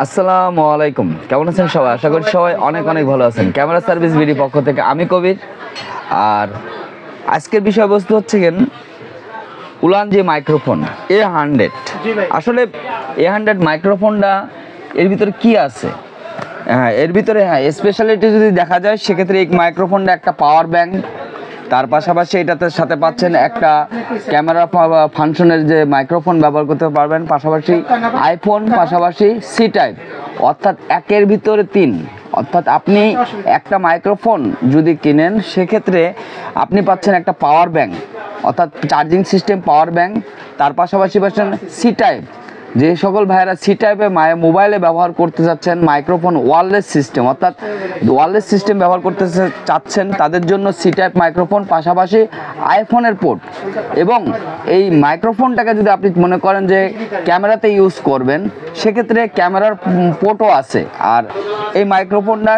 আসসালামু আলাইকুম, কেমন আছেন সবাই? আশা করি সবাই অনেক অনেক ভালো আছেন। ক্যামেরা সার্ভিস বিডি পক্ষ থেকে আমি কবির। আর আজকের বিষয়বস্তু হচ্ছে উলান যে মাইক্রোফোন A100। আসলে A100 মাইক্রোফোনটা এর ভিতরে কি আছে? এর ভিতরে স্পেশালিটি যদি দেখা যায় সেক্ষেত্রে এই মাইক্রোফোনটা একটা পাওয়ার ব্যাংক, তার পাশাপাশি এটাতে সাথে পাচ্ছেন একটা ক্যামেরা ফাংশনের যে মাইক্রোফোন ব্যবহার করতে পারবেন, পাশাপাশি আইফোন, পাশাপাশি সি টাইপ, অর্থাৎ একের ভিতরে তিন। অর্থাৎ আপনি একটা মাইক্রোফোন যদি কিনেন সেক্ষেত্রে আপনি পাচ্ছেন একটা পাওয়ার ব্যাংক, অর্থাৎ চার্জিং সিস্টেম পাওয়ার ব্যাংক, তার পাশাপাশি পাচ্ছেন সি টাইপ। যে সকল ভাইয়েরা সি টাইপে মোবাইলে ব্যবহার করতে চাচ্ছেন মাইক্রোফোন ওয়্যারলেস সিস্টেম, অর্থাৎ ওয়্যারলেস সিস্টেম ব্যবহার করতে চাচ্ছেন তাদের জন্য সি টাইপ মাইক্রোফোন, পাশাপাশি আইফোনের পোর্ট। এবং এই মাইক্রোফোনটাকে যদি আপনি মনে করেন যে ক্যামেরাতে ইউজ করবেন সেক্ষেত্রে ক্যামেরার পোর্টও আছে। আর এই মাইক্রোফোনটা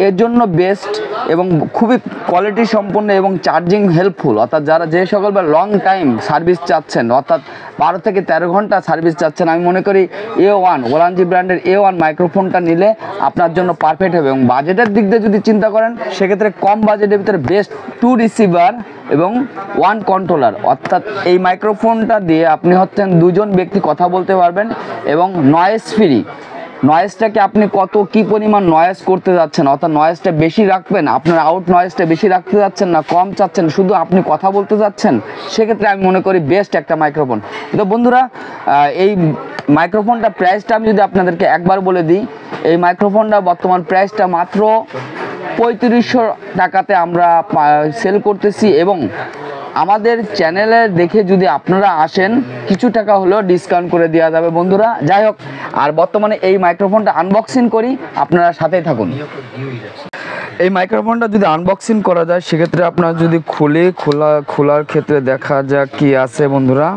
এর জন্য বেস্ট এবং খুবই কোয়ালিটি সম্পন্ন এবং চার্জিং হেল্পফুল, অর্থাৎ যারা যে সকল লং টাইম সার্ভিস চাচ্ছেন, অর্থাৎ 12 থেকে 13 ঘন্টা সার্ভিস চাচ্ছেন, আমি মনে করি A1 ওলানজি ব্র্যান্ডের A1 মাইক্রোফোনটা নিলে আপনার জন্য পারফেক্ট হবে। এবং বাজেটের দিক দিয়ে যদি চিন্তা করেন সেক্ষেত্রে কম বাজেটের ভিতরে বেস্ট 2 রিসিভার এবং 1 কন্ট্রোলার, অর্থাৎ এই মাইক্রোফোনটা দিয়ে আপনি হচ্ছেন দুজন ব্যক্তি কথা বলতে পারবেন এবং নয়েজ ফ্রি। নয়েজটাকে আপনি কী পরিমাণ নয়েজ করতে যাচ্ছেন, অর্থাৎ নয়েজটা বেশি রাখবেন, আপনার আউট নয়েজটা বেশি রাখতে যাচ্ছেন না কম চাচ্ছেন, শুধু আপনি কথা বলতে যাচ্ছেন, সেক্ষেত্রে আমি মনে করি বেস্ট একটা মাইক্রোফোন। তো বন্ধুরা, এই মাইক্রোফোনটা প্রাইসটা আমি যদি আপনাদেরকে একবার বলে দিই, এই মাইক্রোফোনটা বর্তমান প্রাইসটা মাত্র 3500 টাকাতে আমরা সেল করতেছি। এবং আমাদের চ্যানেলে দেখে যদি আপনারা আসেন কিছু টাকা হলেও ডিসকাউন্ট করে দেওয়া যাবে বন্ধুরা। যাই হোক, আর বর্তমানে এই মাইক্রোফোনটা আনবক্সিং করি, আপনারা সাথেই থাকুন। এই মাইক্রোফোনটা যদি আনবক্সিং করা যায় সেক্ষেত্রে আপনার যদি খোলার ক্ষেত্রে দেখা যাক কি আছে বন্ধুরা।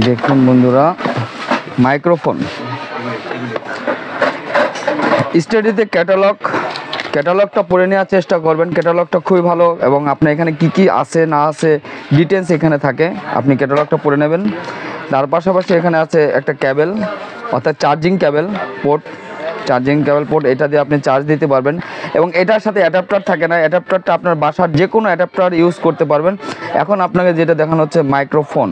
দেখুন বন্ধুরা, মাইক্রোফোন স্টাডিতে ক্যাটালগটা পড়ে নেওয়ার চেষ্টা করবেন। ক্যাটালগটা খুবই ভালো এবং আপনার এখানে কি আছে না আছে ডিটেলস এখানে থাকে, আপনি ক্যাটালগটা পড়ে নেবেন। তার পাশাপাশি এখানে আছে একটা ক্যাবেল, অর্থাৎ চার্জিং ক্যাবেল পোর্ট, এটা দিয়ে আপনি চার্জ দিতে পারবেন। এবং এটার সাথে অ্যাডাপ্টার থাকে না, অ্যাডাপ্টারটা আপনার বাসার যে কোনো অ্যাডাপ্টার ইউজ করতে পারবেন। এখন আপনাকে যেটা দেখানো হচ্ছে মাইক্রোফোন,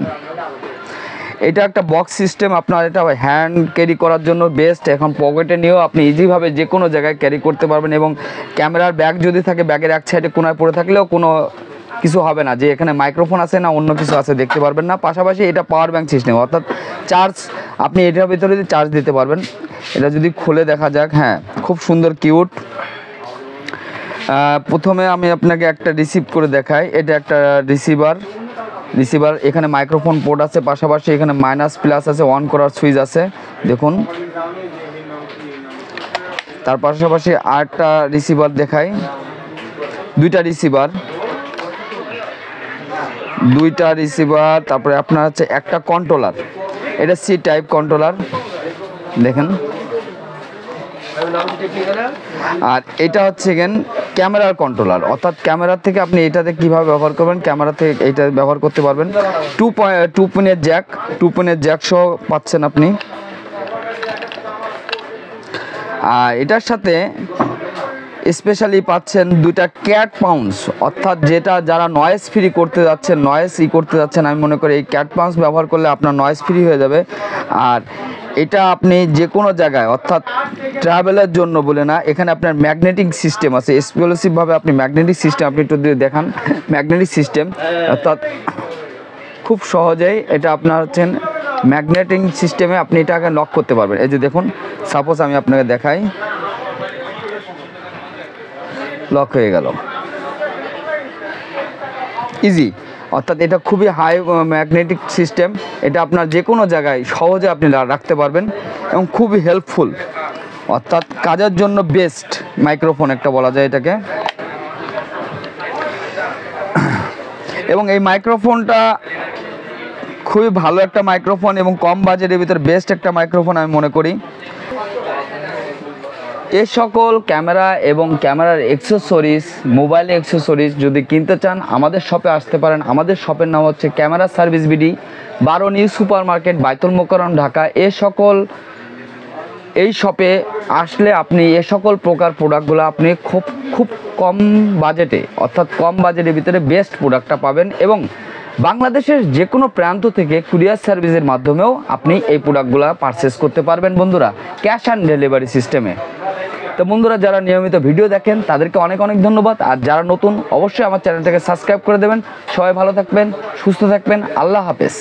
এটা একটা বক্স সিস্টেম, আপনার এটা হ্যান্ড ক্যারি করার জন্য বেস্ট। এখন পকেটে নিয়েও আপনি ইজিভাবে যে কোনো জায়গায় ক্যারি করতে পারবেন। এবং ক্যামেরার ব্যাগ যদি থাকে, ব্যাগের এক সাইডে কোনায় পড়ে থাকলেও কোনো কিছু হবে না যে এখানে মাইক্রোফোন আছে না অন্য কিছু আছে, দেখতে পারবেন না। পাশাপাশি এটা পাওয়ার ব্যাংক সিস্টেম, অর্থাৎ চার্জ আপনি এটার ভিতরে চার্জ দিতে পারবেন। এটা যদি খুলে দেখা যাক, খুব সুন্দর কিউট। প্রথমে আমি আপনাকে একটা রিসিভ করে দেখাই। এটা একটা রিসিভার, এখানে মাইক্রোফোন পোর্ট আছে, পাশাপাশি এখানে মাইনাস প্লাস আছে, অন করার সুইচ আছে দেখুন। তার পাশাপাশি আরেকটা রিসিভার দেখাই, দুইটা রিসিভার। তারপরে আপনার হচ্ছে একটা কন্ট্রোলার, এটা সি টাইপ কন্ট্রোলার দেখেন। আর এটা হচ্ছে ক্যামেরার কন্ট্রোলার, অর্থাৎ ক্যামেরার থেকে আপনি এটাতে কীভাবে ব্যবহার করবেন, ক্যামেরা থেকে এইটা ব্যবহার করতে পারবেন। 2 পিনের জ্যাক সহ পাচ্ছেন আপনি। আর এটার সাথে স্পেশালি পাচ্ছেন দুইটা ক্যাট পাউন্স, অর্থাৎ যারা নয়েজ ফ্রি করতে যাচ্ছেন, আমি মনে করি এই ক্যাট পাউন্স ব্যবহার করলে আপনার নয়েজ ফ্রি হয়ে যাবে। আর এটা আপনি যে কোনো জায়গায়, অর্থাৎ ট্রাভেলের জন্য বলে না, এখানে আপনার ম্যাগনেটিক সিস্টেম আছে, এক্সক্লুসিভভাবে আপনি ম্যাগনেটিক সিস্টেম আপনি একটু দিয়ে দেখান। ম্যাগনেটিক সিস্টেম, অর্থাৎ খুব সহজেই এটা আপনার হচ্ছেন ম্যাগনেটিক সিস্টেমে আপনি এটাকে লক করতে পারবেন। এই যে দেখুন, সাপোজ আমি আপনাকে দেখাই, লক হয়ে গেল ইজি। অর্থাৎ এটা খুবই হাই ম্যাগনেটিক সিস্টেম, এটা আপনার যে কোনো জায়গায় সহজে আপনি রাখতে পারবেন এবং খুবই হেল্পফুল, অর্থাৎ কাজের জন্য বেস্ট মাইক্রোফোন একটা বলা যায় এটাকে। এবং এই মাইক্রোফোনটা খুবই ভালো একটা মাইক্রোফোন এবং কম বাজেটের ভিতরে বেস্ট একটা মাইক্রোফোন আমি মনে করি। এ সকল ক্যামেরা এবং ক্যামেরার অ্যাক্সেসরিজ, মোবাইল অ্যাক্সেসরিজ যদি কিনতে চান আমাদের শপে আসতে পারেন। আমাদের শপের নাম হচ্ছে camera service BD, 12 new super market, বাইতুল মোকাররম, ঢাকা। এই শপে আসলে আপনি এ সকল প্রকার প্রোডাক্টগুলো আপনি খুব কম বাজেটে, অর্থাৎ কম বাজেটের ভিতরে বেস্ট প্রোডাক্টটা পাবেন এবং বাংলাদেশের যে কোনো প্রান্ত থেকে কুরিয়ার সার্ভিসের মাধ্যমেও আপনি এই প্রোডাক্টগুলো পারচেস করতে পারবেন বন্ধুরা, ক্যাশ অন ডেলিভারি সিস্টেমে। তো বন্ধুরা, যারা নিয়মিত ভিডিও দেখেন তাদেরকে অনেক অনেক ধন্যবাদ, আর যারা নতুন অবশ্যই আমার চ্যানেলটাকে সাবস্ক্রাইব করে দেবেন। সবাই ভালো থাকবেন, সুস্থ থাকবেন, আল্লাহ হাফেজ।